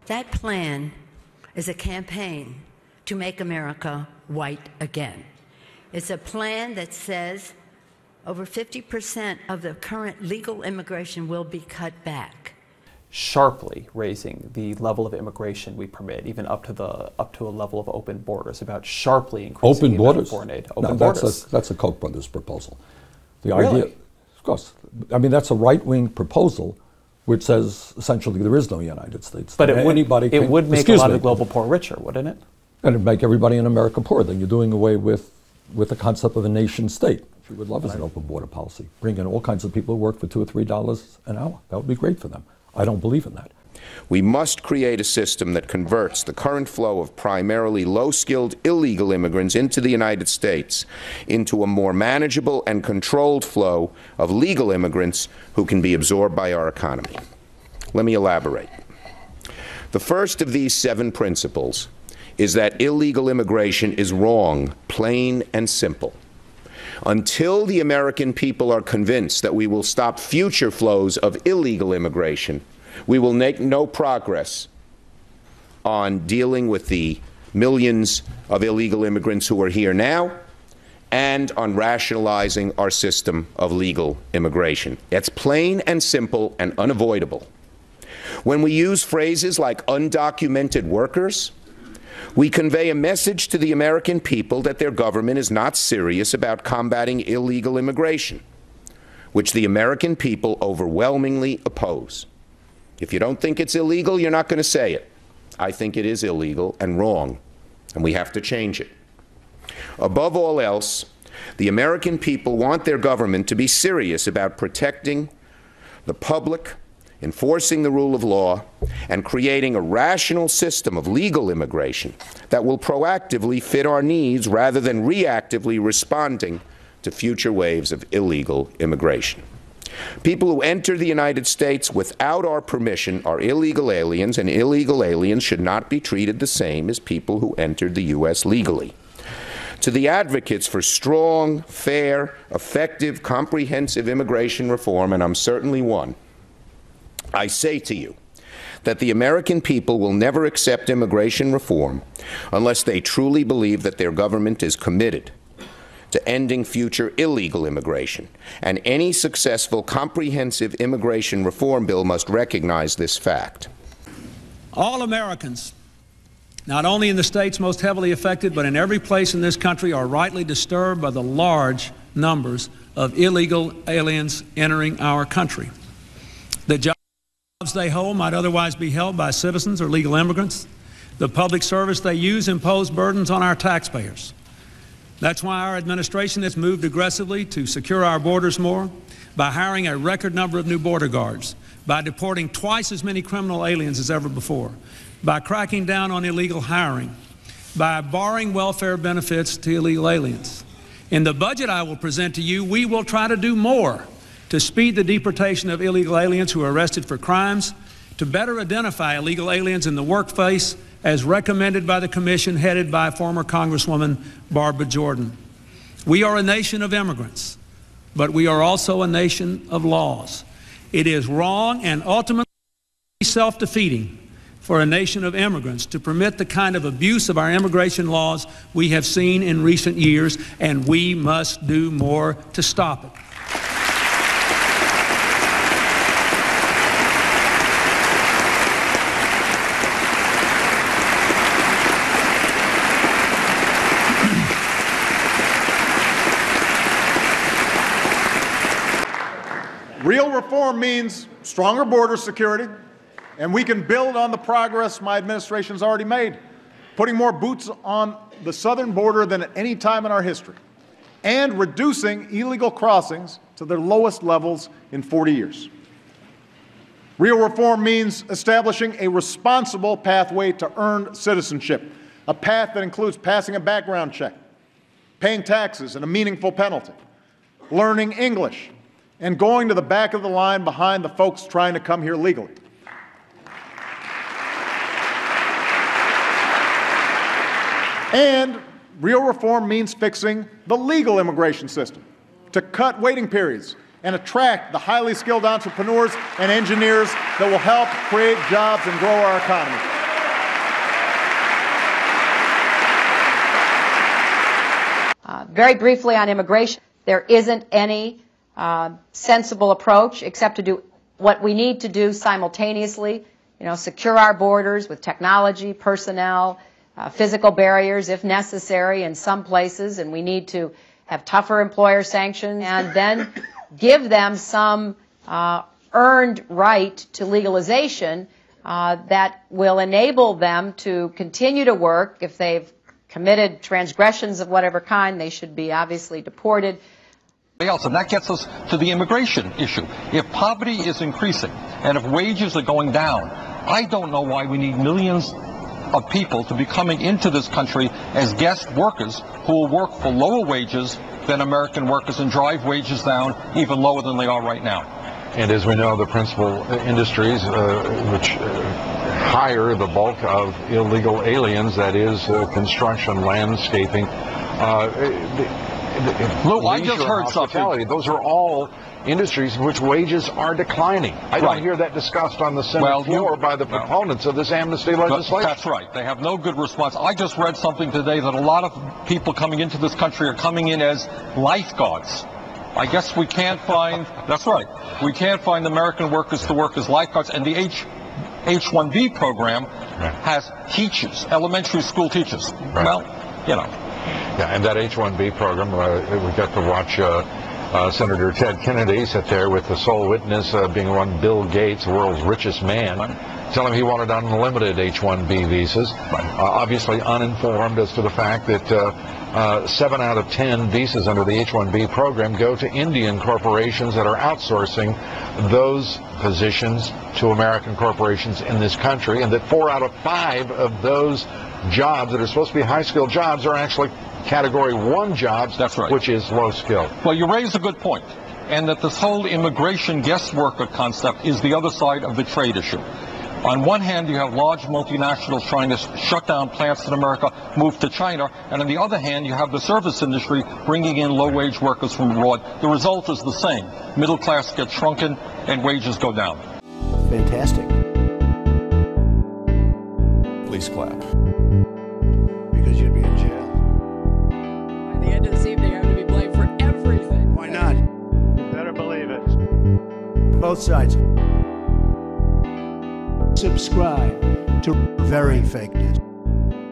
That plan is a campaign to make America white again. It's a plan that says over 50% of the current legal immigration will be cut back. Sharply raising the level of immigration we permit, even up to a level of open borders, about sharply increasing the amount of foreign aid. Open borders. That's a Koch brothers proposal. The Really? idea, of course, I mean, that's a right-wing proposal which says essentially there is no United States. But it would make a lot of the global poor richer, wouldn't it? And it'd make everybody in America poor. Then you're doing away with the concept of a nation state, which we would love as an open border policy. Bring in all kinds of people who work for $2 or $3 an hour. That would be great for them. I don't believe in that. We must create a system that converts the current flow of primarily low-skilled illegal immigrants into the United States into a more manageable and controlled flow of legal immigrants who can be absorbed by our economy. Let me elaborate. The first of these 7 principles is that illegal immigration is wrong, plain and simple. Until the American people are convinced that we will stop future flows of illegal immigration, we will make no progress on dealing with the millions of illegal immigrants who are here now and on rationalizing our system of legal immigration. It's plain and simple and unavoidable. When we use phrases like undocumented workers, we convey a message to the American people that their government is not serious about combating illegal immigration, which the American people overwhelmingly oppose. If you don't think it's illegal, you're not going to say it. I think it is illegal and wrong, and we have to change it. Above all else, the American people want their government to be serious about protecting the public, enforcing the rule of law, and creating a rational system of legal immigration that will proactively fit our needs rather than reactively responding to future waves of illegal immigration. People who enter the United States without our permission are illegal aliens, and illegal aliens should not be treated the same as people who entered the U.S. legally. To the advocates for strong, fair, effective, comprehensive immigration reform, and I'm certainly one, I say to you that the American people will never accept immigration reform unless they truly believe that their government is committed to ending future illegal immigration, and any successful comprehensive immigration reform bill must recognize this fact. All Americans, not only in the states most heavily affected, but in every place in this country, are rightly disturbed by the large numbers of illegal aliens entering our country. The jobs they hold might otherwise be held by citizens or legal immigrants. The public service they use impose burdens on our taxpayers. That's why our administration has moved aggressively to secure our borders more, by hiring a record number of new border guards, by deporting twice as many criminal aliens as ever before, by cracking down on illegal hiring, by barring welfare benefits to illegal aliens. In the budget I will present to you, we will try to do more to speed the deportation of illegal aliens who are arrested for crimes, to better identify illegal aliens in the workplace as recommended by the commission headed by former Congresswoman Barbara Jordan. We are a nation of immigrants, but we are also a nation of laws. It is wrong and ultimately self-defeating for a nation of immigrants to permit the kind of abuse of our immigration laws we have seen in recent years, and we must do more to stop it. Real reform means stronger border security, and we can build on the progress my administration's already made, putting more boots on the southern border than at any time in our history, and reducing illegal crossings to their lowest levels in 40 years. Real reform means establishing a responsible pathway to earned citizenship, a path that includes passing a background check, paying taxes and a meaningful penalty, learning English, and going to the back of the line behind the folks trying to come here legally. And real reform means fixing the legal immigration system to cut waiting periods and attract the highly skilled entrepreneurs and engineers that will help create jobs and grow our economy. Very briefly on immigration, there isn't any sensible approach except to do what we need to do simultaneously. Secure our borders with technology, personnel, physical barriers if necessary in some places, and we need to have tougher employer sanctions, and then give them some earned right to legalization that will enable them to continue to work. If they've committed transgressions of whatever kind, they should be obviously deported. And that gets us to the immigration issue. If poverty is increasing and if wages are going down, I don't know why we need millions of people to be coming into this country as guest workers who will work for lower wages than American workers and drive wages down even lower than they are right now. And as we know, the principal industries which hire the bulk of illegal aliens, that is construction, landscaping, Lou, I just heard something. Those are all industries in which wages are declining. I don't hear that discussed on the Senate floor by the proponents of this amnesty legislation. That's right. They have no good response. I just read something today that a lot of people coming into this country are coming in as lifeguards. I guess we can't find, that's right, we can't find American workers to work as lifeguards, and the H-1B program has teachers, elementary school teachers. Well, Yeah, and that H-1B program, we got to watch Senator Ted Kennedy sit there with the sole witness being one Bill Gates, the world's richest man, tell him he wanted unlimited H-1B visas, obviously uninformed as to the fact that 7 out of 10 visas under the H-1B program go to Indian corporations that are outsourcing those positions to American corporations in this country, and that 4 out of 5 of those jobs that are supposed to be high-skilled jobs are actually Category 1 jobs, which is low-skilled. Well, you raise a good point, and that this whole immigration guest worker concept is the other side of the trade issue. On one hand, you have large multinationals trying to shut down plants in America, move to China, and on the other hand, you have the service industry bringing in low-wage workers from abroad. The result is the same. Middle class gets shrunken and wages go down. Fantastic. Please clap. Because you'd be in jail. By the end of this evening, I'm going to be blamed for everything. Why not? You better believe it. Both sides. Subscribe to Very Fake News.